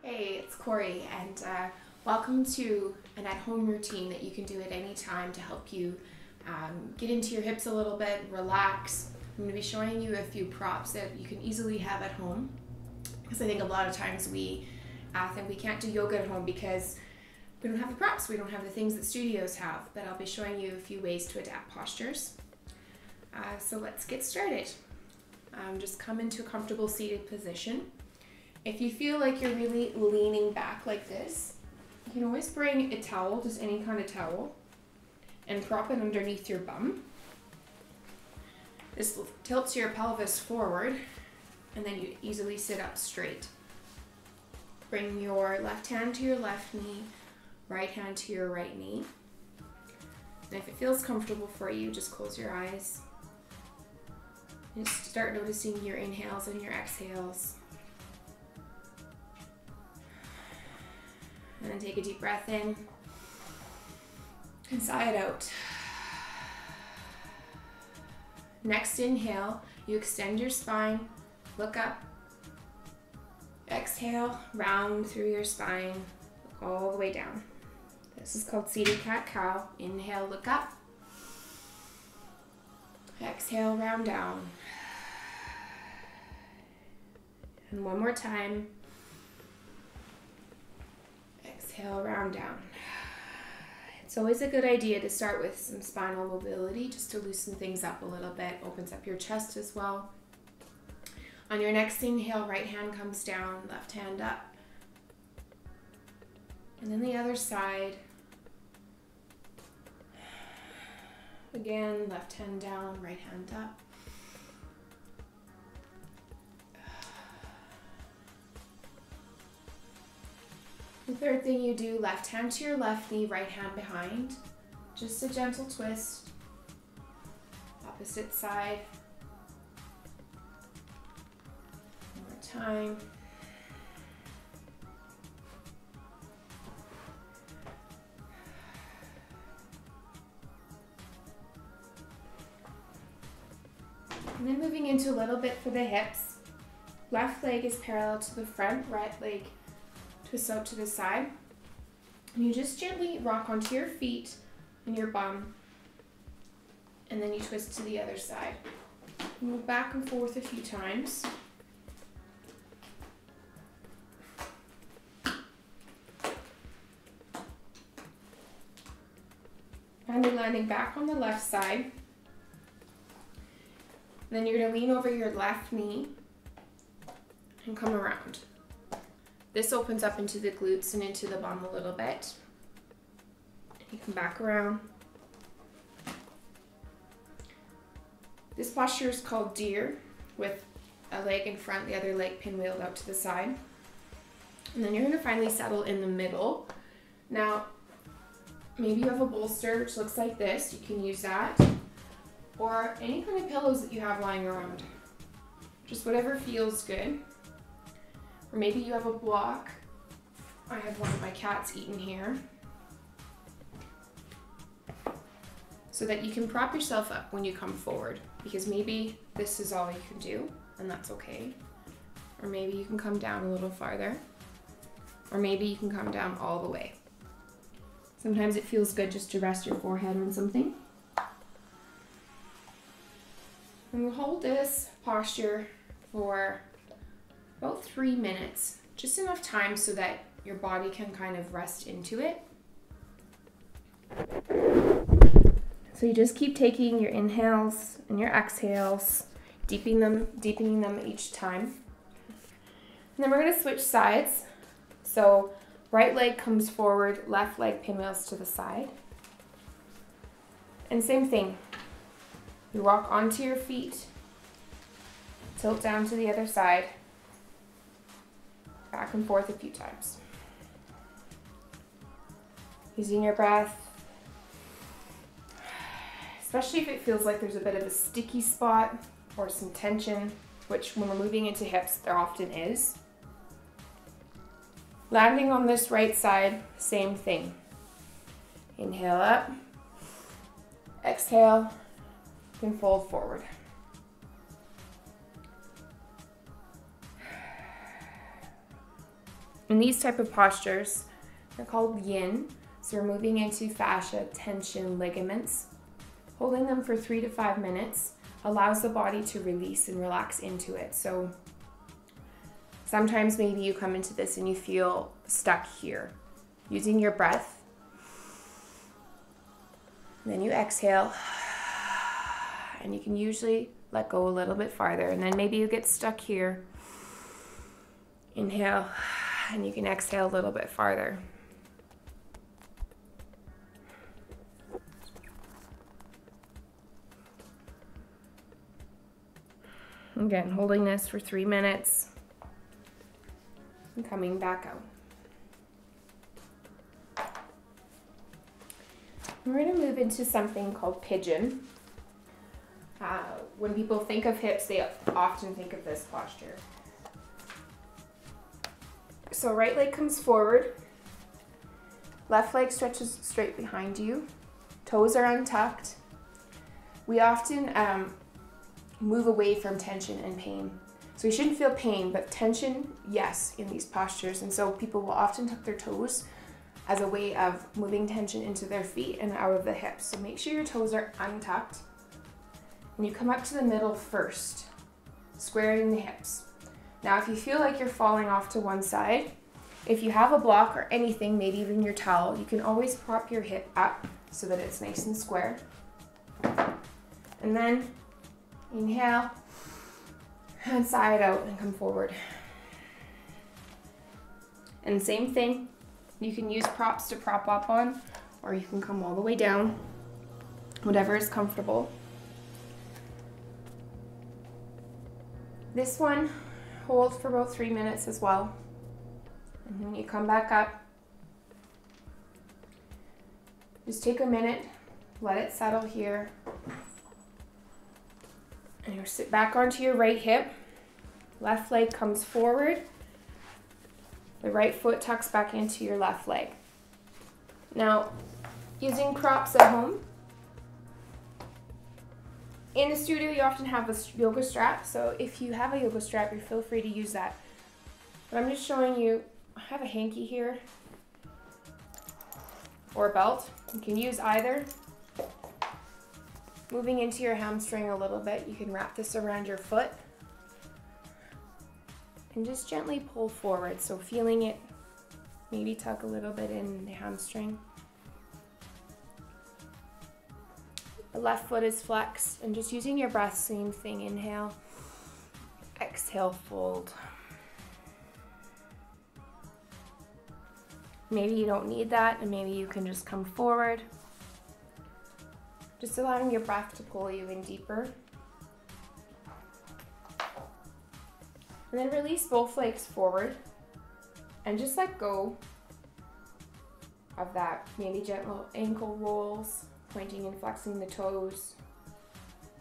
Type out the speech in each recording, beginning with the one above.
Hey, it's Cory, and welcome to an at-home routine that you can do at any time to help you get into your hips a little bit, relax. I'm going to be showing you a few props that you can easily have at home, because I think a lot of times we think we can't do yoga at home because we don't have the props, we don't have the things that studios have, but I'll be showing you a few ways to adapt postures. So let's get started. Just come into a comfortable seated position. If you feel like you're really leaning back like this, you can always bring a towel, just any kind of towel, and prop it underneath your bum. This tilts your pelvis forward, and then you easily sit up straight. Bring your left hand to your left knee, right hand to your right knee. And if it feels comfortable for you, just close your eyes. And just start noticing your inhales and your exhales. And then take a deep breath in and sigh it out. Next inhale, you extend your spine, look up. Exhale, round through your spine, look all the way down. This is called seated cat-cow. Inhale, look up. Exhale, round down. And one more time. Exhale, round down. It's always a good idea to start with some spinal mobility just to loosen things up a little bit. Opens up your chest as well. On your next inhale, right hand comes down, left hand up. And then the other side. Again, left hand down, right hand up. The third thing you do, left hand to your left knee, right hand behind. Just a gentle twist. Opposite side. One more time. And then moving into a little bit for the hips. Left leg is parallel to the front, right leg twist out to the side. And you just gently rock onto your feet and your bum. And then you twist to the other side. Move back and forth a few times. And you're landing back on the left side. And then you're going to lean over your left knee and come around. This opens up into the glutes and into the bum a little bit. You come back around. This posture is called deer, with a leg in front, the other leg pinwheeled out to the side. And then you're going to finally settle in the middle. Now, maybe you have a bolster which looks like this. You can use that. Or any kind of pillows that you have lying around. Just whatever feels good. Or maybe you have a block. I have one of my cats eaten here. So that you can prop yourself up when you come forward. Because maybe this is all you can do, and that's okay. Or maybe you can come down a little farther. Or maybe you can come down all the way. Sometimes it feels good just to rest your forehead on something. And we'll hold this posture for about 3 minutes, just enough time so that your body can kind of rest into it. So you just keep taking your inhales and your exhales, deepening them each time. And then we're going to switch sides. So right leg comes forward, left leg pinwheels to the side. And same thing. You rock onto your feet, tilt down to the other side, back and forth a few times. Using your breath, especially if it feels like there's a bit of a sticky spot or some tension, which when we're moving into hips, there often is. Landing on this right side, same thing. Inhale up, exhale, and fold forward. In these type of postures, they're called yin. So we're moving into fascia, tension, ligaments. Holding them for 3 to 5 minutes allows the body to release and relax into it. So sometimes maybe you come into this and you feel stuck here. Using your breath, then you exhale, and you can usually let go a little bit farther, and then maybe you get stuck here. Inhale, and you can exhale a little bit farther. Again, holding this for 3 minutes and coming back out. We're going to move into something called pigeon. When people think of hips, they often think of this posture. So right leg comes forward, left leg stretches straight behind you, toes are untucked. We often move away from tension and pain. So you shouldn't feel pain, but tension, yes, in these postures. And so people will often tuck their toes as a way of moving tension into their feet and out of the hips. So make sure your toes are untucked. And you come up to the middle first, squaring the hips. Now, if you feel like you're falling off to one side, if you have a block or anything, maybe even your towel, you can always prop your hip up so that it's nice and square. And then inhale, and sigh it out and come forward. And same thing, you can use props to prop up on, or you can come all the way down, whatever is comfortable. This one, hold for about 3 minutes as well. And when you come back up, just take a minute, let it settle here. And you'll sit back onto your right hip. Left leg comes forward. The right foot tucks back into your left leg. Now, using props at home. In the studio, you often have a yoga strap. So if you have a yoga strap, you feel free to use that. But I'm just showing you, I have a hanky here or a belt. You can use either. Moving into your hamstring a little bit, you can wrap this around your foot and just gently pull forward. So feeling it, maybe tuck a little bit in the hamstring. The left foot is flexed, and just using your breath, same thing. Inhale, exhale, fold. Maybe you don't need that, and maybe you can just come forward. Just allowing your breath to pull you in deeper. And then release both legs forward and just let go of that. Maybe gentle ankle rolls, pointing and flexing the toes.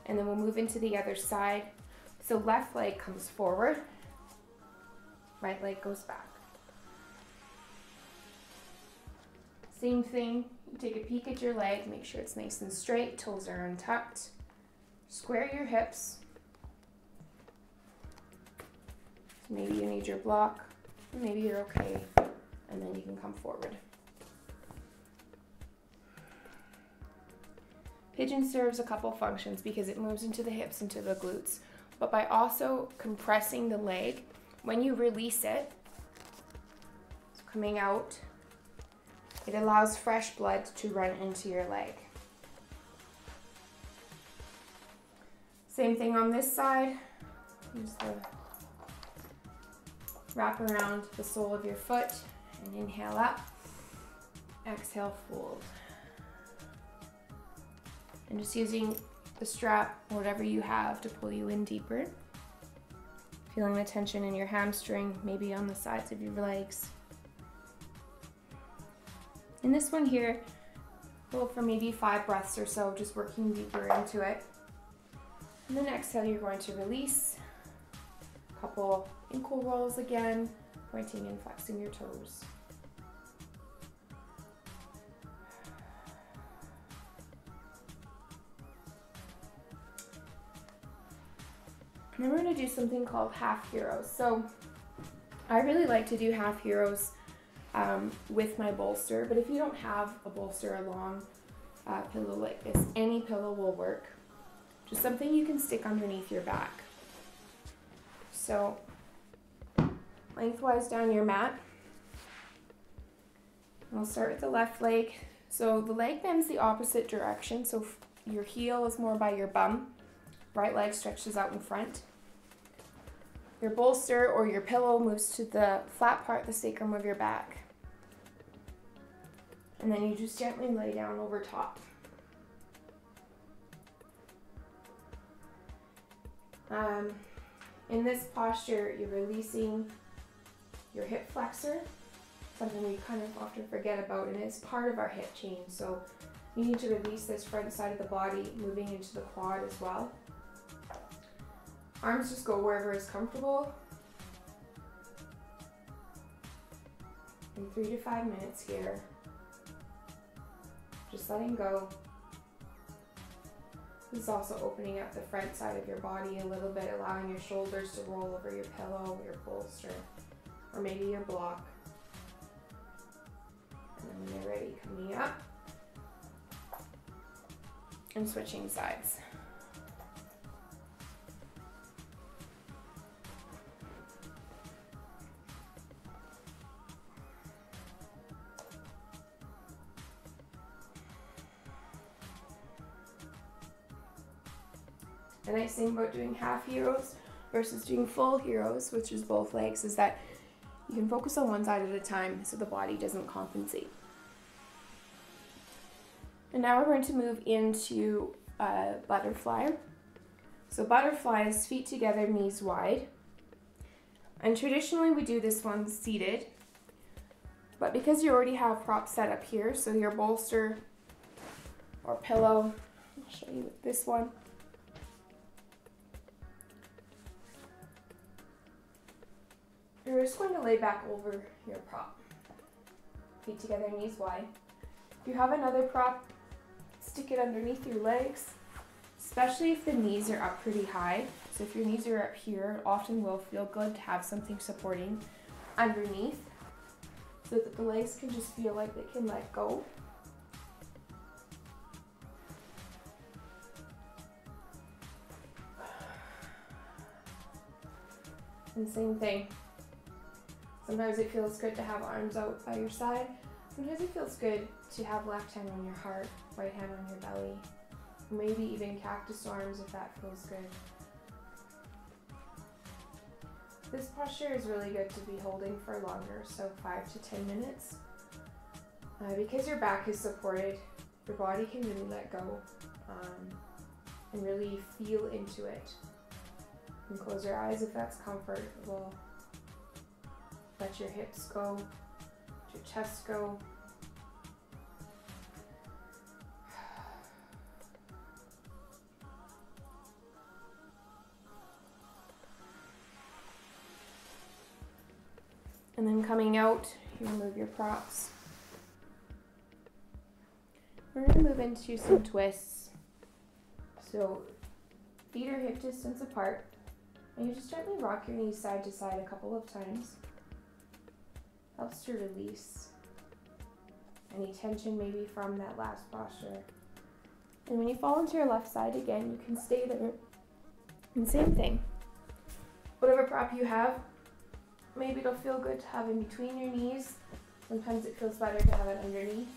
And then we'll move into the other side. So left leg comes forward, right leg goes back. Same thing, you take a peek at your leg, make sure it's nice and straight, toes are untucked. Square your hips. Maybe you need your block, maybe you're okay, and then you can come forward. Pigeon serves a couple functions because it moves into the hips, into the glutes, but by also compressing the leg, when you release it, it's coming out, it allows fresh blood to run into your leg. Same thing on this side. Use the wrap around the sole of your foot and inhale up, exhale, fold. And just using the strap, whatever you have, to pull you in deeper. Feeling the tension in your hamstring, maybe on the sides of your legs. In this one here, hold for maybe 5 breaths or so, just working deeper into it. And then exhale, you're going to release. A couple ankle rolls again, pointing and flexing your toes. And then we're going to do something called half heroes. So I really like to do half heroes with my bolster, but if you don't have a bolster, a long pillow like this, any pillow will work. Just something you can stick underneath your back. So lengthwise down your mat. I'll start with the left leg. So the leg bends the opposite direction, so your heel is more by your bum. Right leg stretches out in front. Your bolster or your pillow moves to the flat part, the sacrum of your back. And then you just gently lay down over top. In this posture, you're releasing your hip flexor, something we kind of often forget about, and it's part of our hip chain. So you need to release this front side of the body, moving into the quad as well. Arms just go wherever is comfortable. In 3 to 5 minutes here. Just letting go. This is also opening up the front side of your body a little bit, allowing your shoulders to roll over your pillow, your bolster, or maybe your block. And then when you're ready, coming up and switching sides. The nice thing about doing half heroes versus doing full heroes, which is both legs, is that you can focus on one side at a time so the body doesn't compensate. And now we're going to move into butterfly. So butterfly is feet together, knees wide. And traditionally we do this one seated, but because you already have props set up here, so your bolster or pillow, I'll show you with this one. You're just going to lay back over your prop. Feet together, knees wide. If you have another prop, stick it underneath your legs, especially if the knees are up pretty high. So if your knees are up here, it often will feel good to have something supporting underneath so that the legs can just feel like they can let go. And same thing. Sometimes it feels good to have arms out by your side. Sometimes it feels good to have left hand on your heart, right hand on your belly. Maybe even cactus arms if that feels good. This posture is really good to be holding for longer, so 5 to 10 minutes. Because your back is supported, your body can really let go and really feel into it. You can close your eyes if that's comfortable. Let your hips go, let your chest go. And then coming out, you remove your props. We're going to move into some twists. So feet are hip distance apart, and you just gently rock your knees side to side a couple of times. Helps to release any tension maybe from that last posture. And when you fall into your left side again, you can stay there. And same thing. Whatever prop you have, maybe it'll feel good to have in between your knees. Sometimes it feels better to have it underneath.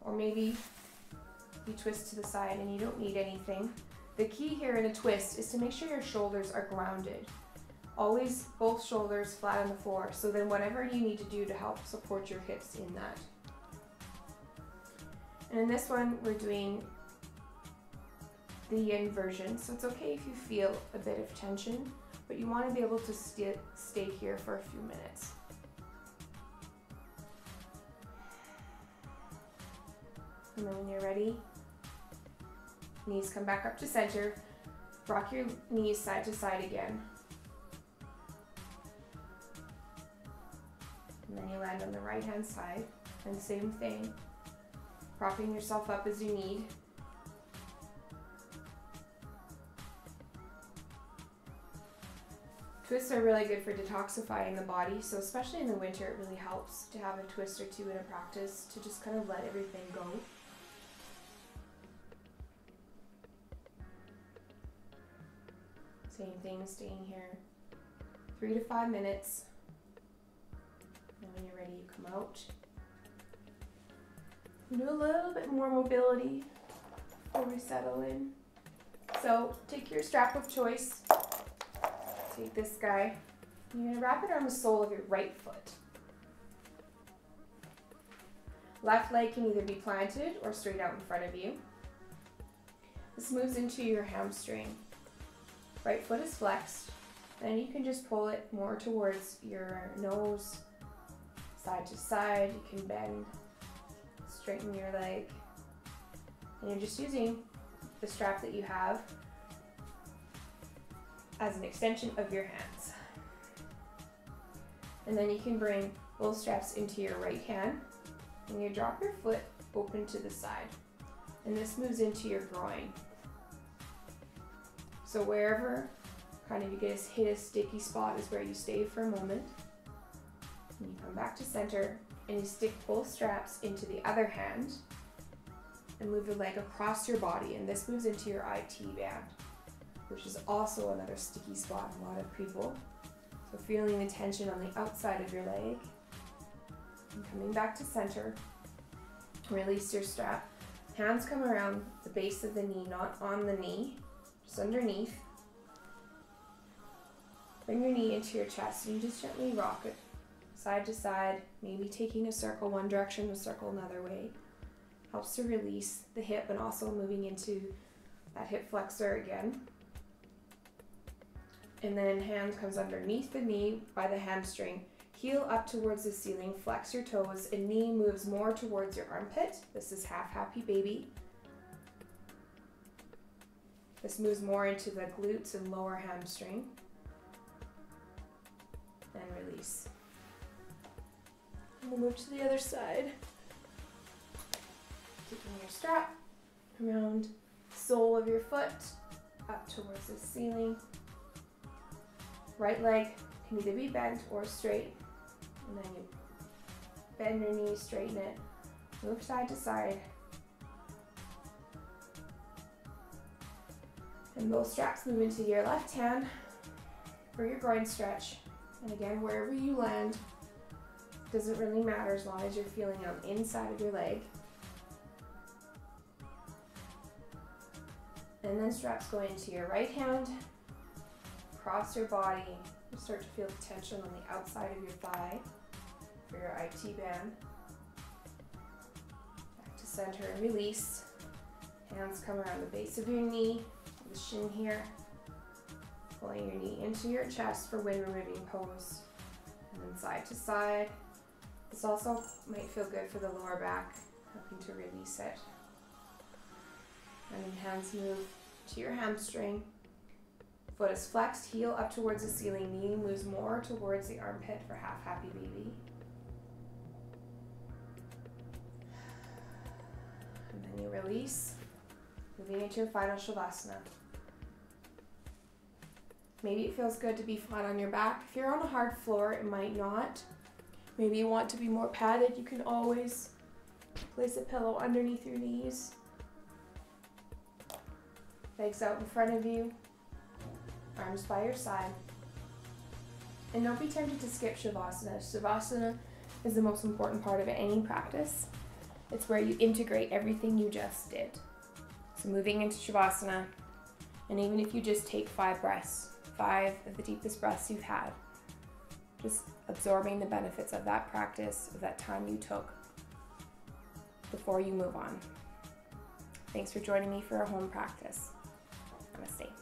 Or maybe you twist to the side and you don't need anything. The key here in a twist is to make sure your shoulders are grounded. Always both shoulders flat on the floor, so then whatever you need to do to help support your hips in that. And in this one, we're doing the yin version, so it's okay if you feel a bit of tension, but you want to be able to stay here for a few minutes. And then when you're ready, knees come back up to center, rock your knees side to side again. And then you land on the right hand side, and same thing, propping yourself up as you need. Twists are really good for detoxifying the body, so especially in the winter it really helps to have a twist or two in a practice to just kind of let everything go. Same thing, staying here 3 to 5 minutes. And when you're ready, you come out. Do a little bit more mobility before we settle in. So take your strap of choice. Take this guy. You're going to wrap it around the sole of your right foot. Left leg can either be planted or straight out in front of you. This moves into your hamstring. Right foot is flexed. Then you can just pull it more towards your nose, side to side. You can bend, straighten your leg. And you're just using the strap that you have as an extension of your hands. And then you can bring both straps into your right hand and you drop your foot open to the side. And this moves into your groin. So wherever kind of you get hit a sticky spot is where you stay for a moment. And you come back to center and you stick both straps into the other hand and move your leg across your body, and this moves into your IT band, which is also another sticky spot in a lot of people. So feeling the tension on the outside of your leg and coming back to center. Release your strap. Hands come around the base of the knee, not on the knee, just underneath. Bring your knee into your chest and you just gently rock it side to side, maybe taking a circle one direction, a circle another way. Helps to release the hip and also moving into that hip flexor again. And then hand comes underneath the knee by the hamstring. Heel up towards the ceiling, flex your toes, and knee moves more towards your armpit. This is half happy baby. This moves more into the glutes and lower hamstring. And release. And we'll move to the other side. Taking your strap around the sole of your foot, up towards the ceiling. Right leg can either be bent or straight. And then you bend your knee, straighten it, move side to side. And both straps move into your left hand for your groin stretch. And again, wherever you land, doesn't really matter as long as you're feeling on the inside of your leg. And then straps go into your right hand, across your body. You start to feel the tension on the outside of your thigh for your IT band. Back to center and release. Hands come around the base of your knee, the shin here. Pulling your knee into your chest for wind removing pose. And then side to side. This also might feel good for the lower back, helping to release it. And then hands move to your hamstring. Foot is flexed, heel up towards the ceiling, knee moves more towards the armpit for half happy baby. And then you release, moving into your final Shavasana. Maybe it feels good to be flat on your back. If you're on a hard floor, it might not. Maybe you want to be more padded, you can always place a pillow underneath your knees. Legs out in front of you, arms by your side. And don't be tempted to skip Shavasana. Shavasana is the most important part of any practice. It's where you integrate everything you just did. So moving into Shavasana, and even if you just take 5 breaths, 5 of the deepest breaths you've had, just absorbing the benefits of that practice, of that time you took before you move on. Thanks for joining me for a home practice. Namaste.